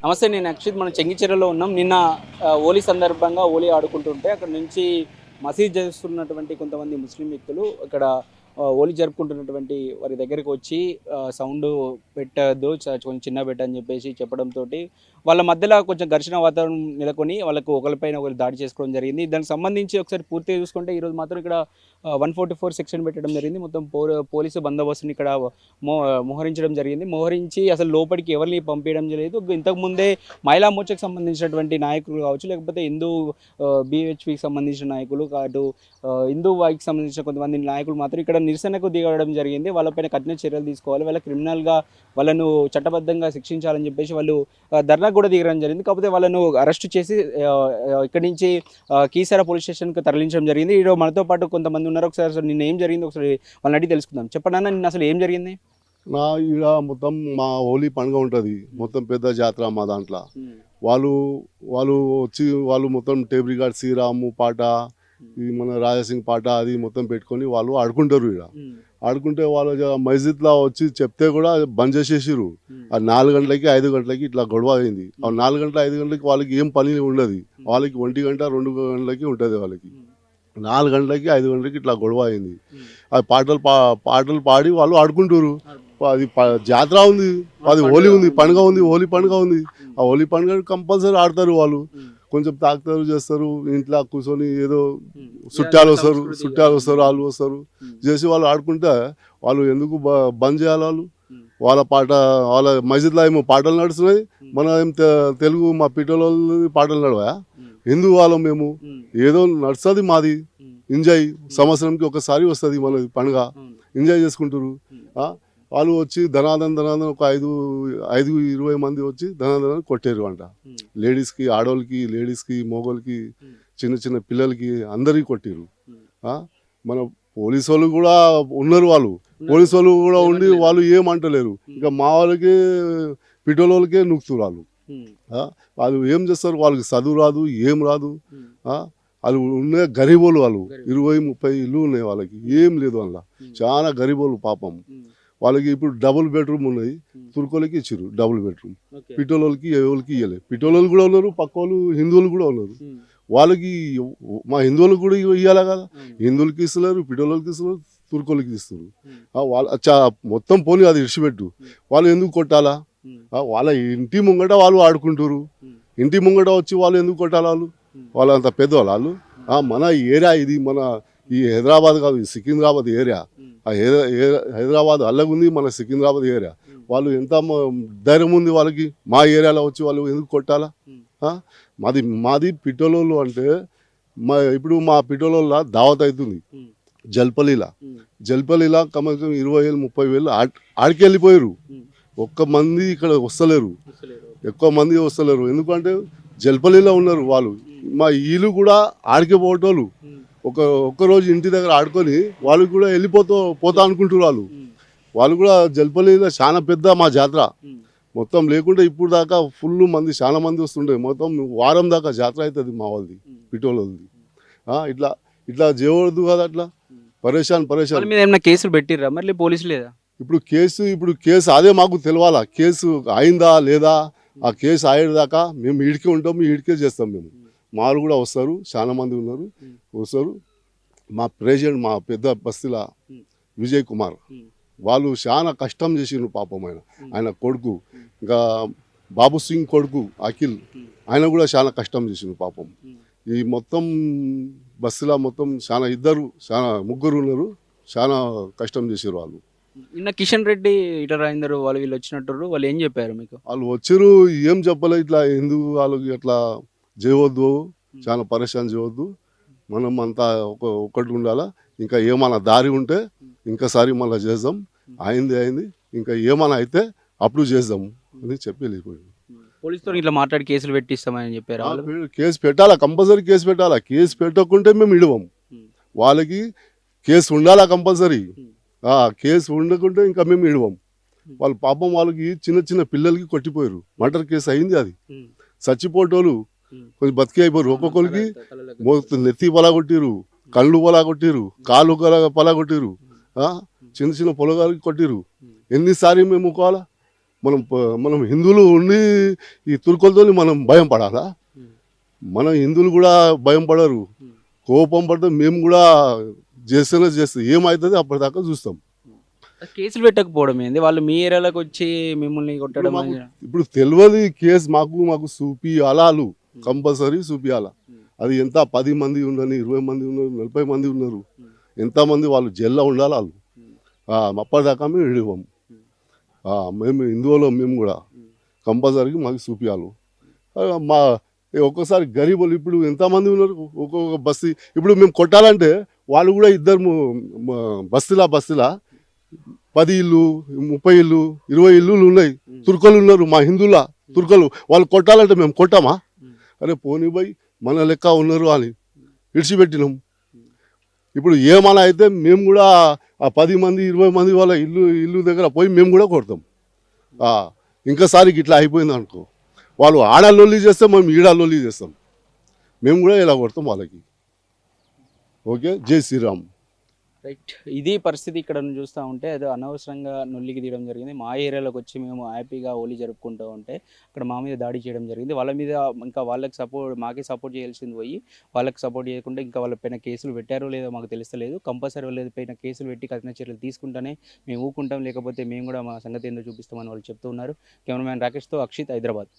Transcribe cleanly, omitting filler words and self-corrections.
నమస్తే, నేను అక్షిత్. మనం చెంగిచెర్లలో ఉన్నాం. నిన్న హోలీ సందర్భంగా హోలీ ఆడుకుంటుంటే అక్కడ నుంచి మసీద్ చేస్తున్నటువంటి కొంతమంది ముస్లిం వ్యక్తులు ఇక్కడ హోలీ జరుపుకుంటున్నటువంటి వారి దగ్గరికి వచ్చి సౌండ్ పెట్టద్దు, కొంచెం చిన్న పెట్టని చెప్పేసి చెప్పడంతో వాళ్ళ మధ్యలో కొంచెం ఘర్షణ వాతావరణం నెలకొని వాళ్ళకు ఒకరిపైన ఒకరు దాడి చేసుకోవడం జరిగింది. దానికి సంబంధించి ఒకసారి పూర్తిగా చూసుకుంటే ఈరోజు మాత్రం ఇక్కడ 144 సెక్షన్ పెట్టడం జరిగింది. మొత్తం పోలీసు బందోబస్తుని ఇక్కడ మోహరించడం జరిగింది. మోహరించి అసలు లోపలికి ఎవరిని పంపించడం లేదు. ఇంతకుముందే మహిళా మోర్చాకు సంబంధించినటువంటి నాయకులు కావచ్చు, లేకపోతే హిందూ బీహెచ్పికి సంబంధించిన నాయకులు అటు హిందూ వాయికి సంబంధించిన కొంతమంది నాయకులు మాత్రం ఇక్కడ నిరసనకు దిగడం జరిగింది. వాళ్ళపైన కఠిన చర్యలు తీసుకోవాలి, వాళ్ళ క్రిమినల్గా వాళ్ళను చట్టబద్ధంగా శిక్షించాలని చెప్పేసి వాళ్ళు ధర్నా కూడా దిగడం జరిగింది. కాకపోతే వాళ్ళను అరెస్టు చేసి ఇక్కడి నుంచి కీసర పోలీస్ స్టేషన్కి తరలించడం జరిగింది. ఈరోజు మనతో పాటు కొంతమంది ఉన్నారు. ఒకసారి నిన్న ఏం జరిగింది ఒకసారి వాళ్ళని అడిగి తెలుసుకుందాం. చెప్పండి అన్న, నిన్న అసలు ఏం జరిగింది? ఈడ మొత్తం మా హోలీ పండుగ ఉంటుంది, మొత్తం పెద్ద జాతర మా దాంట్లో. వాళ్ళు వాళ్ళు వచ్చి వాళ్ళు మొత్తం టేబుల్ రికార్డ్ శ్రీరాము పాట, ఈ మన రాజాసింగ్ పాట అది మొత్తం పెట్టుకొని వాళ్ళు ఆడుకుంటారు. ఇక్కడ ఆడుకుంటే వాళ్ళు మస్జిద్లో వచ్చి చెప్తే కూడా బంద్ చేసేసారు. ఆ 4 గంటలకి 5 గంటలకి ఇట్లా గొడవ అయింది. ఆ 4 గంటల 5 గంటలకి వాళ్ళకి ఏం పని ఉండదు, వాళ్ళకి 1 గంట 2 గంటలకి ఉంటుంది. వాళ్ళకి 4 గంటలకి 5 గంటలకి ఇట్లా గొడవ అయింది. అది పాటలు పాడి వాళ్ళు ఆడుకుంటారు. అది జాతర ఉంది, అది హోలీ ఉంది, పండుగ ఉంది, హోలీ పండుగ ఉంది. ఆ హోలీ పండుగ కంపల్సరీ ఆడతారు. వాళ్ళు కొంచెం తాకుతారు, చేస్తారు, ఇంట్లో కూర్చొని ఏదో చుట్టాలు వస్తారు వాళ్ళు వస్తారు చేసి వాళ్ళు ఆడుకుంటే వాళ్ళు ఎందుకు బంద్ చేయాలి? వాళ్ళ పాట వాళ్ళ మస్జిద్లో ఏమో పాటలు నడుస్తున్నాయి, మన ఏం తెలుగు మా పిట్టల పాటలు నడవా? ఎందుకు వాళ్ళం మేము ఏదో నడుస్తుంది మాది ఎంజాయ్, సంవత్సరంకి ఒకసారి వస్తుంది మన పండుగ, ఎంజాయ్ చేసుకుంటారు. వాళ్ళు వచ్చి ధనాదన్ ఒక 20 మంది వచ్చి ధనాదన్ కొట్టారు అంట. లేడీస్కి, ఆడవాళ్ళకి, లేడీస్కి, మగవాళ్ళకి, చిన్న చిన్న పిల్లలకి అందరికీ కొట్టారు. మన పోలీసు వాళ్ళు కూడా ఉన్నారు, వాళ్ళు పోలీసు వాళ్ళు కూడా ఉండి వాళ్ళు ఏమంటలేరు. ఇంకా మా వాళ్ళకి పిటోల వాళ్ళకే నూకుతారు వాళ్ళు. వాళ్ళు ఏం చేస్తారు? వాళ్ళకి చదువు రాదు, ఏం రాదు. వాళ్ళు ఉన్న గరీబోళ్ళు, వాళ్ళు 20-30 ఇల్లు ఉన్నాయి, వాళ్ళకి ఏం లేదు. అందులో చాలా గరీబోళ్ళు పాపం. వాళ్ళకి ఇప్పుడు డబుల్ బెడ్రూమ్ ఉన్నాయి, తుర్కోలకి ఇచ్చారు డబుల్ బెడ్రూమ్. పిటోలకి ఎవరికి ఇవ్వలేదు. పిటోళ్ళు కూడా ఉన్నారు, పక్క వాళ్ళు హిందువులు కూడా ఉన్నారు. వాళ్ళకి మా హిందువులకు కూడా ఇవ్వాలి కదా, హిందువులకి ఇస్తున్నారు, పిటోళ్ళకి ఇస్తున్నారు, తుర్కోలకి ఇస్తున్నారు. వాళ్ళ మొత్తం పోనీ అది ఇడిచిపెట్టు, వాళ్ళు ఎందుకు కొట్టాలా? వాళ్ళ ఇంటి ముంగట వాళ్ళు ఆడుకుంటారు, ఇంటి ముంగట వచ్చి వాళ్ళు ఎందుకు కొట్టాలి? వాళ్ళు అంత పెద్దవాళ్ళు. మన ఏరియా ఇది, మన ఈ హైదరాబాద్ కాదు, సికింద్రాబాద్ ఏరియా. ఆ హైదరాబాద్ అల్లగుంది, మన సికింద్రాబాద్ ఏరియా. వాళ్ళు ఎంత ధైర్యం ఉంది వాళ్ళకి మా ఏరియాలో వచ్చి వాళ్ళు ఎందుకు కొట్టాలా? మాది పిట్టోళ్ళు అంటే ఇప్పుడు మా పిట్టోళ్ళ దావత్ అవుతుంది జల్పల్లిలా కమకం 20,000-30,000 ఆడికి వెళ్ళిపోయారు. ఒక్క మంది ఇక్కడ వస్తలేరు, ఎక్కువ మంది వస్తలేరు. ఎందుకంటే జల్పల్లిలో ఉన్నారు వాళ్ళు. మా వీళ్ళు కూడా ఆడికి పోయేటోళ్ళు ఒక్కరోజు ఇంటి దగ్గర ఆడుకొని వాళ్ళు కూడా పోతా అనుకుంటారు. వాళ్ళు కూడా జల్పల్లిలో చాలా పెద్ద మా జాతర మొత్తం. లేకుంటే ఇప్పుడు దాకా ఫుల్ మంది, చాలా మంది వస్తుండే. మొత్తం వారం దాకా జాతర అవుతుంది మా వాళ్ళది, పిటోళ్ళది. ఇట్లా చేయవద్దు కదా, అట్లా పరేషాన్. ఏమైనా కేసులు పెట్టిర్రా మరి పోలీసు లేదా? ఇప్పుడు కేసు అదే మాకు తెలవాలా, కేసు అయిందా లేదా. ఆ కేసు అయ్యేదాకా మేము ఈడికే ఉంటాం, ఈడికే చేస్తాం మేము. మాలు కూడా వస్తారు, చాలా మంది ఉన్నారు, వస్తారు. మా ప్రెసిడెంట్, మా పెద్ద బస్తీల విజయ్ కుమార్, వాళ్ళు చాలా కష్టం చేసిండ్రు పాపం. ఆయన కొడుకు, ఇంకా బాబు సింగ్ కొడుకు అఖిల్, ఆయన కూడా చాలా కష్టం చేసిండ్రు పాపం. ఈ మొత్తం బస్తీలో మొత్తం చాలా ముగ్గురు ఉన్నారు, చాలా కష్టం చేసారు వాళ్ళు. నిన్న కిషన్ రెడ్డి, ఇట రాజేందర్ వీళ్ళు వచ్చినట్టు, వాళ్ళు ఏం చెప్పారు మీకు? వాళ్ళు వచ్చారు, ఏం చెప్పలే. ఇట్లా ఎందుకు వాళ్ళకి అట్లా చేయవద్దు, చాలా పరేషాన్ చేయవద్దు, మనం అంతా ఒకటి ఉండాలా. ఇంకా ఏమైనా దారి ఉంటే ఇంకోసారి మళ్ళీ చేద్దాం, అయింది, ఇంకా ఏమైనా అయితే అప్పుడు చేద్దాం అని చెప్పి వెళ్ళిపోయాడు. పోలీసుతో ఇట్లా మాట్లాడి కేసులు పెట్టిస్తామని చెప్పారు. కేసు పెట్టాలా, కంపల్సరీ కేసు పెట్టాలా. కేసు పెట్టకుంటే మేము ఇడవం. వాళ్ళకి కేసు ఉండాలా కంపల్సరీ. కేసు ఉండకుంటే ఇంకా మేము ఇడవం. వాళ్ళు పాపం వాళ్ళకి చిన్న చిన్న పిల్లలకి కొట్టిపోయారు. మర్డర్ కేసు అయింది, అది చచ్చిపోటోళ్ళు కొంచెం బతికి అయిపోయారు. ఒక్కొక్కరికి నెత్తి పలాగొట్టిరు, కళ్ళు పలాగొట్టిరు, కాళ్ళు పలాగొట్టిరు, చిన్న చిన్న పొలగాలకి కొట్టిరు. ఎన్నిసార్లు మేము ఊకోవాలా? మనం హిందువులు ఉండి ఈ తుర్కులతో మనం భయం పడాలా? మన హిందువులు కూడా భయం పడరు. కోపం పడితే మేము కూడా చేస్తేనే చేస్తాం, ఏమవుతుంది అప్పటిదాకా చూస్తాం. కేసులు పెట్టకపోవడం ఏంది? వాళ్ళు మీ ఏరియాలోకి వచ్చి మిమ్మల్ని కొట్టడం అని. ఇప్పుడు తెలియదు కేసు, మాకు చూపియాలాలు, కంపల్సరీ చూపియాల. అది ఎంత 10 మంది ఉండని, 20 మంది ఉన్నారు, 40 మంది ఉన్నారు, ఎంతమంది వాళ్ళు జైల్లో ఉండాలి వాళ్ళు. అప్పటిదాకా మేము ఇవ్వము. మేము హిందువులో మేము కూడా కంపల్సరీగా మాకు చూపియాలి. మా ఒక్కోసారి గరీబులు ఇప్పుడు ఎంతమంది ఉన్నారు, ఒక్కొక్క బస్తీ. ఇప్పుడు మేము కొట్టాలంటే వాళ్ళు కూడా ఇద్దరు బస్తీలా 10 ఇల్లు, 30 ఇల్లు, 20 ఇల్లులు ఉన్నాయి. తుర్కలు ఉన్నారు, మా హిందువుల తుర్కలు. వాళ్ళు కొట్టాలంటే మేము కొట్టామా? అరే పోనీ పోయి మన లెక్క ఉన్నారు అని విడిచిపెట్టినాం. ఇప్పుడు ఏమైనా అయితే మేము కూడా ఆ 10 మంది 20 మంది వాళ్ళ ఇల్లు దగ్గర పోయి మేము కూడా కొడతాం. ఇంకోసారికి ఇట్లా అయిపోయింది అనుకో, వాళ్ళు ఆడ లొల్లి చేస్తే మేము ఈడ లొల్లి చేస్తాం. మేము కూడా ఇలా కొడతాం వాళ్ళకి. ఓకే, జై శ్రీరామ్. రైట్, ఇది పరిస్థితి. ఇక్కడ చూస్తూ ఉంటే అది అనవసరంగా నొల్లికి తీయడం జరిగింది. మా ఏరియాలోకి వచ్చి మేము హ్యాపీగా హోలీ జరుపుకుంటూ ఉంటే అక్కడ మా మీద దాడి చేయడం జరిగింది. వాళ్ళ మీద ఇంకా వాళ్ళకి మాకే సపోర్ట్ చేయాల్సింది పోయి వాళ్ళకి సపోర్ట్ చేయకుండా ఇంకా వాళ్ళ పైన కేసులు పెట్టారో లేదో మాకు తెలుస్తలేదు. కంపల్సరీ వాళ్ళ పైన కేసులు పెట్టి కఠిన చర్యలు తీసుకుంటేనే మేము ఊకుంటాం, లేకపోతే మేము కూడా మా సంగతి ఏందో చూపిస్తామని వాళ్ళు చెప్తూ ఉన్నారు. కెమెరామ్యాన్ రాకేష్తో అక్షిత్, హైదరాబాద్.